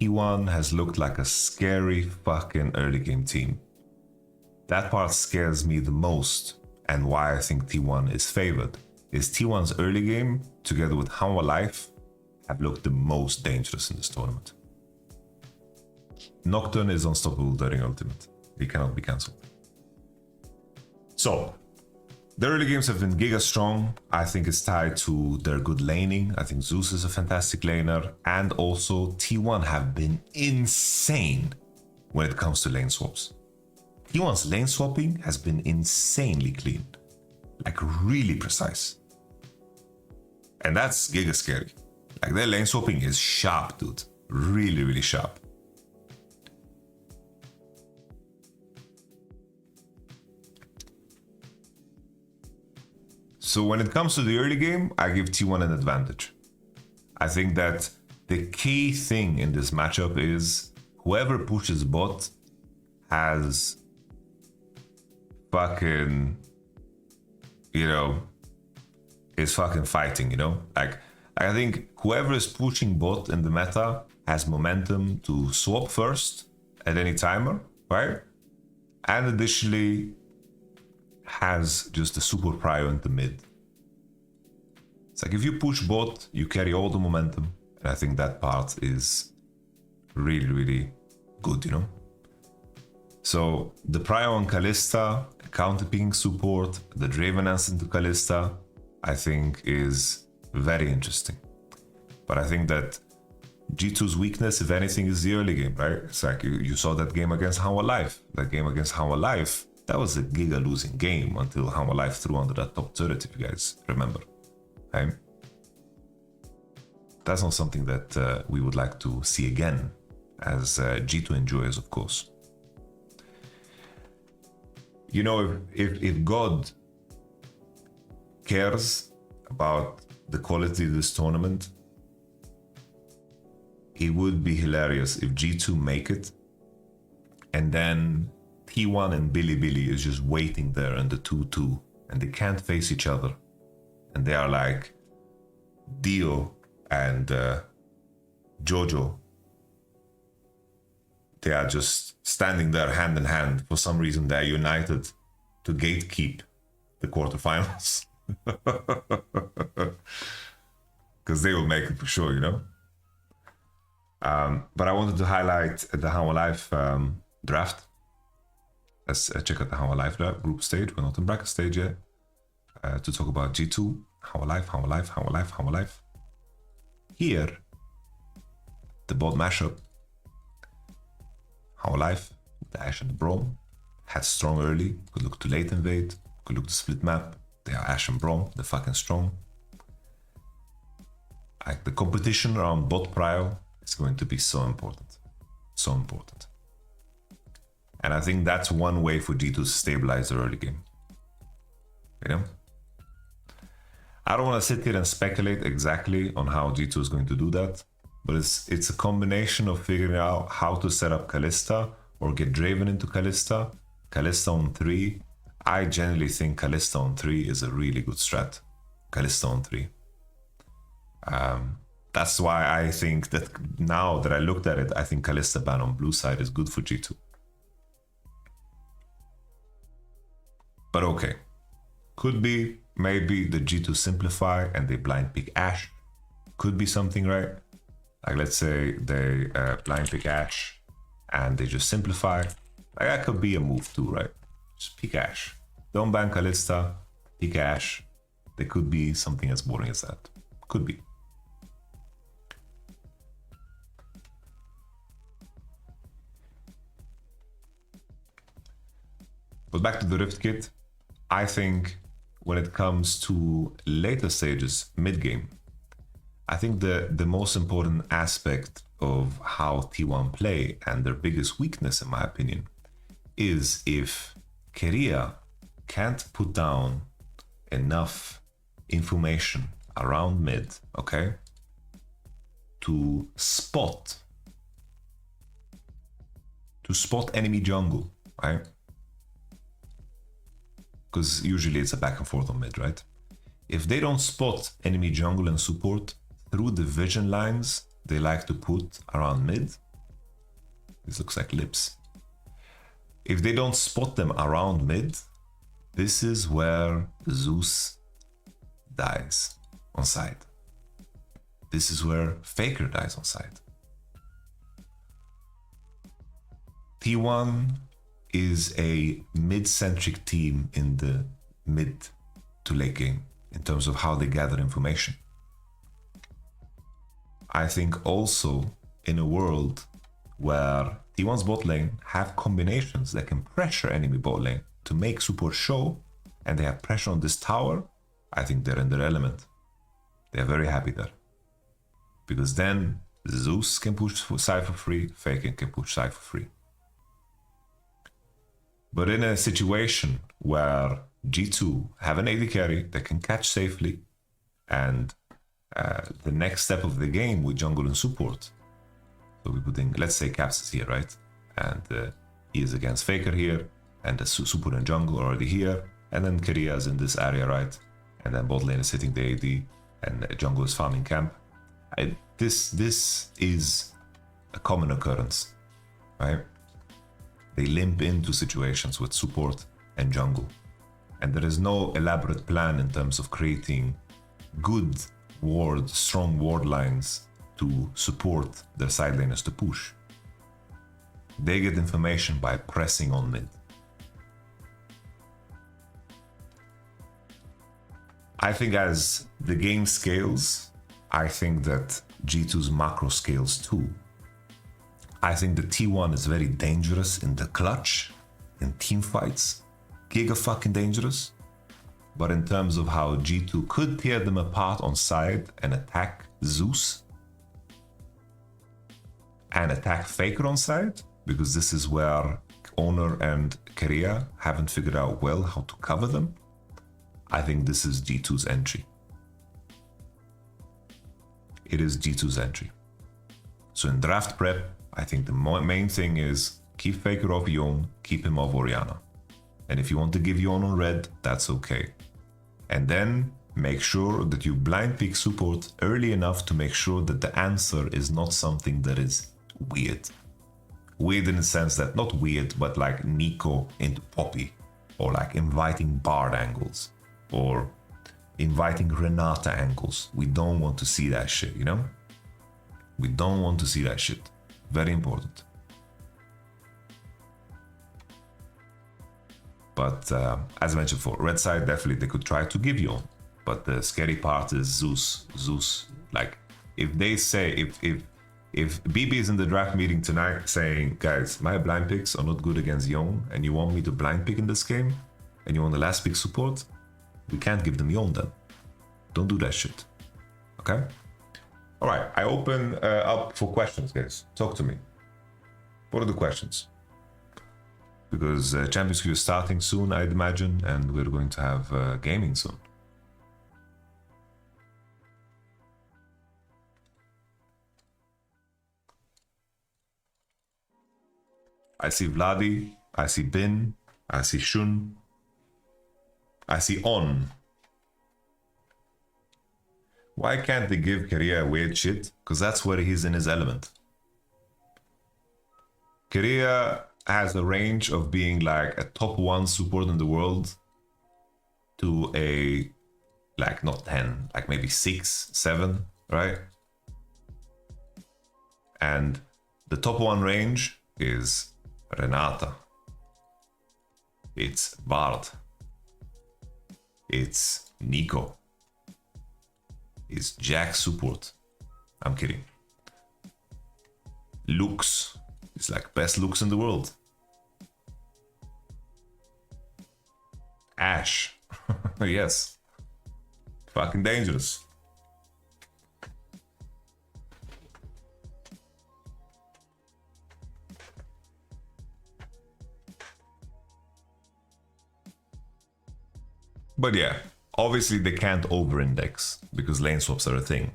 T1 has looked like a scary fucking early game team. That part scares me the most, and why I think T1 is favored is T1's early game together with Hanwha Life have looked the most dangerous in this tournament. Nocturne is unstoppable during Ultimate. He cannot be cancelled. So, the early games have been giga strong. I think it's tied to their good laning. I think Zeus is a fantastic laner. And also T1 have been insane when it comes to lane swaps. T1's lane swapping has been insanely clean. Like really precise. And that's giga scary. Like their lane swapping is sharp, dude. Really, really sharp. So when it comes to the early game, I give T1 an advantage. I think that the key thing in this matchup is whoever pushes bot has fucking, is fucking fighting, Like I think whoever is pushing bot in the meta has momentum to swap first at any timer, right? And additionally has just a super prio into mid. It's like if you push bot, you carry all the momentum. And I think that part is really, really good, you know? So the prio on Kalista, counter picking support, the Draven answer to Kalista, I think is very interesting. But I think that G2's weakness, if anything, is the early game, right? It's like you saw that game against How Alive. That game against How Alive, that was a giga losing game until How Alive threw under that top turret, if you guys remember. Right? That's not something that we would like to see again as G2 enjoyers, of course. You know, if God cares about the quality of this tournament, it would be hilarious if G2 make it and then T1 and Billy is just waiting there in the 2-2 and they can't face each other. And they are like Dio and Jojo. They are just standing there hand in hand. For some reason, they're united to gatekeep the quarterfinals. Because they will make it for sure, you know? But I wanted to highlight the How Alive draft. Let's check out the How Alive group stage. We're not in bracket stage yet. To talk about G2. How Alive, How Alive, How Alive, How Alive. Here, the bot mashup. How Alive, the Ashe and the Braum. Had strong early. Could look to late invade. Could look to split map. They are Ashe and Braum. They're fucking strong. Like the competition around bot prio is going to be so important. So important. And I think that's one way for G2 to stabilize the early game. You know? I don't want to sit here and speculate exactly on how G2 is going to do that, but it's a combination of figuring out how to set up Kalista or get Draven into Kalista. Kalista on 3. I generally think Kalista on 3 is a really good strat. Kalista on 3. That's why I think that now that I looked at it, I think Kalista ban on blue side is good for G2. But okay. Could be maybe the G2 simplify and they blind pick Ashe. Could be something, right? Like let's say they blind pick Ashe and they just simplify. Like that could be a move too, right? Just pick Ashe. Don't ban Kalista, pick Ashe. There could be something as boring as that. Could be. But back to the Rift Kit, I think when it comes to later stages, mid-game, I think the most important aspect of how T1 play and their biggest weakness, in my opinion, is if Keria can't put down enough information around mid, okay, to spot enemy jungle, right? Because usually it's a back and forth on mid, right? If they don't spot enemy jungle and support through the vision lines they like to put around mid, this looks like lips. If they don't spot them around mid, this is where Zeus dies on side. This is where Faker dies on side. T1 is a mid-centric team in the mid to late game in terms of how they gather information. I think also in a world where T1's bot lane have combinations that can pressure enemy bot lane to make support show, and they have pressure on this tower, I think they're in their element. They're very happy there. Because then Zeus can push Cypher free, Faker can push Cypher free. But in a situation where G2 have an AD carry that can catch safely, and the next step of the game with jungle and support, so we put in, let's say Caps is here, right? And he is against Faker here, and the support and jungle are already here, and then Keria is in this area, right? And then bot lane is hitting the AD. and jungle is farming camp. This is a common occurrence, right? They limp into situations with support and jungle, and there is no elaborate plan in terms of creating good ward, strong ward lines to support their side laners to push. They get information by pressing on mid. I think as the game scales, I think that G2's macro scales too. I think the T1 is very dangerous in the clutch, in team fights, giga fucking dangerous. But in terms of how G2 could tear them apart on side and attack Zeus and attack Faker on side, because this is where Owner and Korea haven't figured out well how to cover them, I think this is G2's entry. It is G2's entry. So in draft prep, I think the main thing is keep Faker off Yone, keep him off Orianna. And if you want to give Yone on red, that's okay. And then make sure that you blind pick support early enough to make sure that the answer is not something that is weird. Weird in the sense that, not weird, but like Nico into Poppy, or like inviting Bard angles, or inviting Renata angles. We don't want to see that shit, you know? We don't want to see that shit. Very important. But as I mentioned before, red side, definitely they could try to give Yone. But the scary part is Zeus. Zeus, like, if they say, if BB is in the draft meeting tonight saying, guys, my blind picks are not good against Yone, and you want me to blind pick in this game, and you want the last pick support, we can't give them Yone then. Don't do that shit. Okay? All right, I open up for questions, guys. Talk to me. What are the questions? Because Champions Queue is starting soon, I'd imagine, and we're going to have gaming soon. I see Vladi, I see Bin, I see Shun, I see On. Why can't they give Korea weird shit? Because that's where he's in his element. Korea has a range of being like a top 1 support in the world to a, like, not 10, like maybe 6, 7, right? And the top 1 range is Renata. It's Bard. It's Nico. It's Jack support. I'm kidding. Lux. It's like best looks in the world. Ash. Yes. Fucking dangerous. But yeah, obviously they can't over-index because lane swaps are a thing.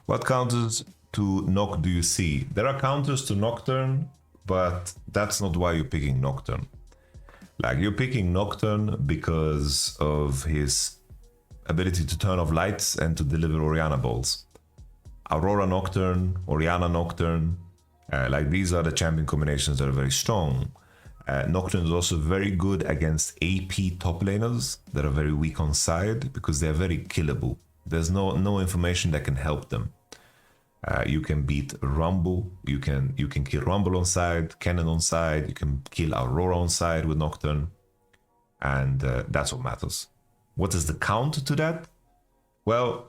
What counters to Noct do you see? There are counters to Nocturne, but that's not why you're picking Nocturne. Like, you're picking Nocturne because of his ability to turn off lights and to deliver Orianna balls. Aurora Nocturne, Orianna Nocturne, like these are the champion combinations that are very strong. Nocturne is also very good against AP top laners that are very weak on side because they're very killable. There's no information that can help them. You can beat Rumble, you can kill Rumble on side, Cannon on side, you can kill Aurora on side with Nocturne, and that's what matters. What is the counter to that? Well,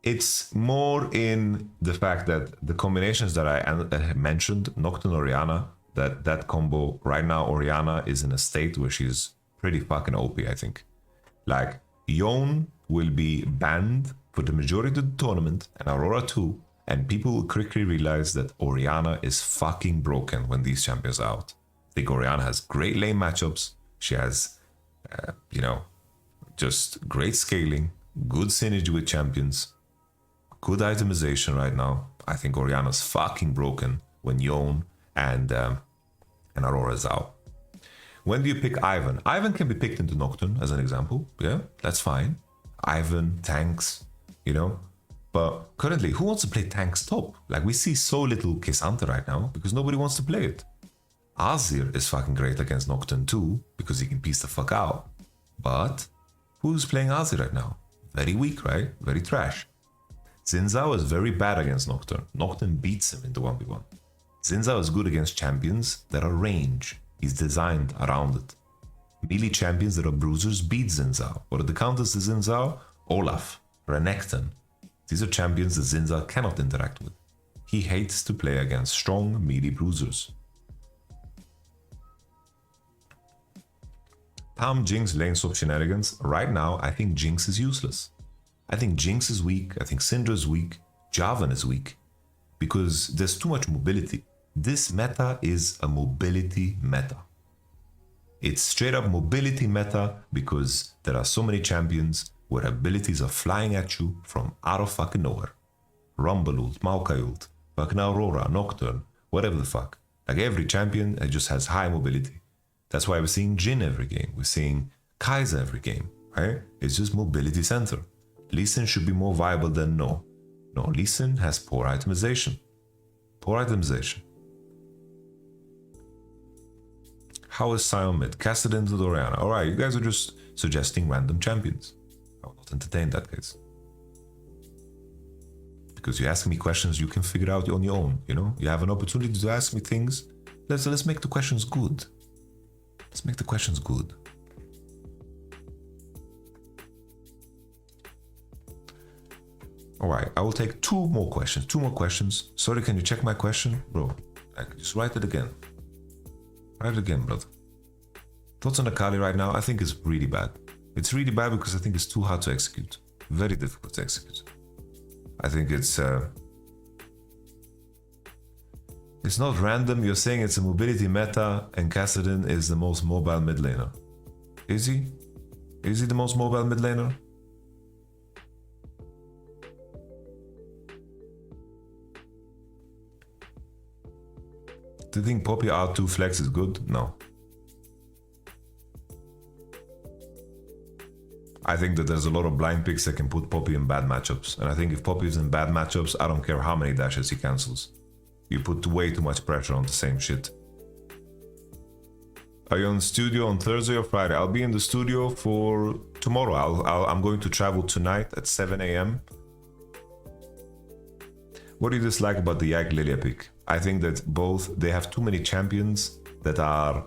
it's more in the fact that the combinations that I mentioned, Nocturne Orianna, that combo, right now Orianna is in a state where she's pretty fucking OP, I think. Like, Yone will be banned for the majority of the tournament, and Aurora too, and people will quickly realize that Orianna is fucking broken when these champions are out. I think Orianna has great lane matchups, she has, just great scaling, good synergy with champions, good itemization right now. I think Orianna's fucking broken when Yone and Aurora is out. When do you pick Ivan? Ivan can be picked into Nocturne as an example. Yeah, that's fine. Ivan, tanks, you know. But currently, who wants to play tanks top? Like, we see so little K'Sante right now because nobody wants to play it. Azir is fucking great against Nocturne too because he can piece the fuck out. But who's playing Azir right now? Very weak, right? Very trash. Xin Zhao is very bad against Nocturne. Nocturne beats him in the 1v1. Xin Zhao is good against champions that are range. He's designed around it. Melee champions that are bruisers beat Xin Zhao. What are the counters to Xin Zhao? Olaf, Renekton. These are champions that Xin Zhao cannot interact with. He hates to play against strong melee bruisers. Palm Jinx lane swap shenanigans. Right now, I think Jinx is useless. I think Jinx is weak. I think Syndra is weak. Jarvan is weak. Because there's too much mobility. This meta is a mobility meta. It's straight up mobility meta because there are so many champions where abilities are flying at you from out of fucking nowhere. Rumble ult, Maokai ult, fucking Aurora, Nocturne, whatever the fuck. Like every champion just has high mobility. That's why we're seeing Jhin every game. We're seeing Kai'Sa every game, right? It's just mobility center. Lee Sin should be more viable than No. No, Lee Sin has poor itemization. Poor itemization. How is Sion mid? Cast it into the Orianna. Alright, you guys are just suggesting random champions. I will not entertain that, guys. Because you ask me questions you can figure out on your own, you know? You have an opportunity to ask me things. Let's make the questions good. Let's make the questions good. Alright, I will take two more questions. Sorry, can you check my question? Bro, like, just write it again. Write it again, brother. Thoughts on Akali right now? I think it's really bad. It's really bad because I think it's too hard to execute. Very difficult to execute. I think it's not random. You're saying it's a mobility meta and Kassadin is the most mobile mid laner. Is he? Is he the most mobile mid laner? Do you think Poppy R2 flex is good? No. I think that there's a lot of blind picks that can put Poppy in bad matchups. And I think if Poppy is in bad matchups, I don't care how many dashes he cancels. You put way too much pressure on the same shit. Are you on studio on Thursday or Friday? I'll be in the studio for tomorrow. I'm going to travel tonight at 7 a.m. What do you dislike about the Yike Lilia pick? I think that both, they have too many champions that are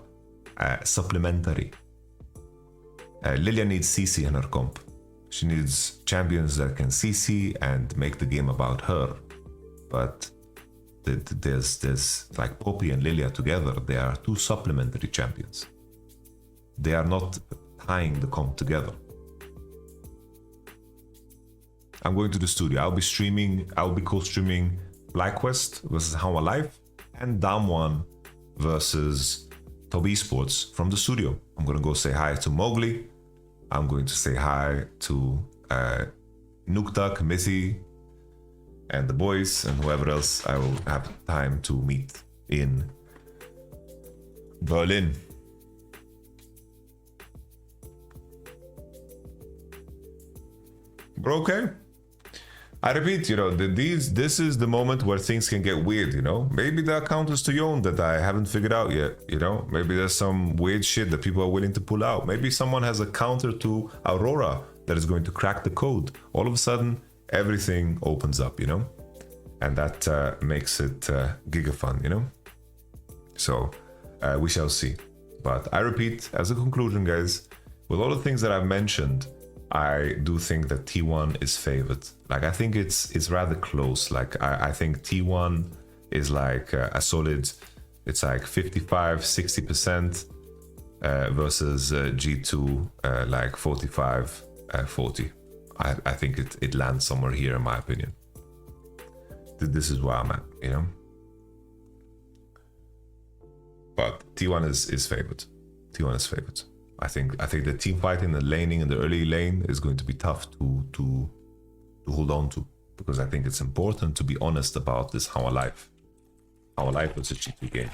supplementary. Lilia needs CC in her comp. She needs champions that can CC and make the game about her. But there's like Poppy and Lilia together, they are two supplementary champions. They are not tying the comp together. I'm going to the studio. I'll be co-streaming FlyQuest versus How Alive and Damwon versus Top Esports from the studio. I'm gonna go say hi to Mowgli. I'm going to say hi to Nuktak, Missy, and the boys, and whoever else I will have time to meet in Berlin. Bro, okay. I repeat, you know, this is the moment where things can get weird, you know? Maybe there are counters to Yone that I haven't figured out yet, you know? Maybe there's some weird shit that people are willing to pull out. Maybe someone has a counter to Aurora that is going to crack the code. All of a sudden, everything opens up, you know? And that makes it giga fun, you know? So, we shall see. But I repeat, as a conclusion, guys, with all the things that I've mentioned, I do think that T1 is favored. Like, I think it's rather close. Like, I think T1 is like a solid, it's like 55-60% versus G2 like 45-40. I think it lands somewhere here, in my opinion. This is where I'm at, you know? But T1 is favored. T1 is favored. I think the team fighting, the laning in the early lane is going to be tough to hold on to, because I think it's important to be honest about this How Alive. How Alive was a G2 game,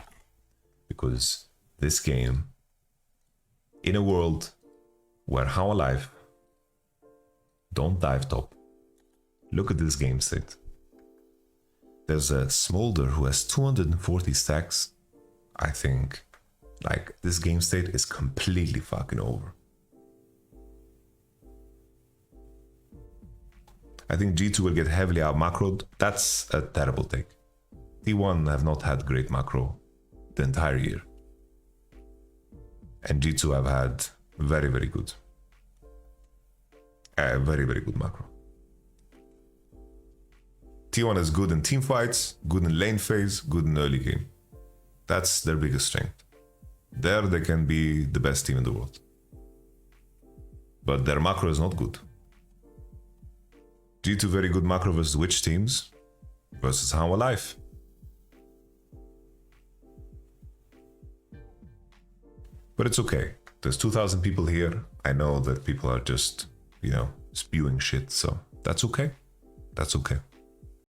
because this game In a world where How Alive don't dive top, look at this game state. There's a Smolder who has 240 stacks. I think, like, this game state is completely fucking over. I think G2 will get heavily out macroed. That's a terrible take. T1 have not had great macro the entire year. And G2 have had very, very good. Very, very good macro. T1 is good in team fights, good in lane phase, good in early game. That's their biggest strength. There they can be the best team in the world. But their macro is not good. G2 very good macro versus which teams? Versus How Alive. But it's okay. There's 2,000 people here. I know that people are just, spewing shit, so that's okay. That's okay.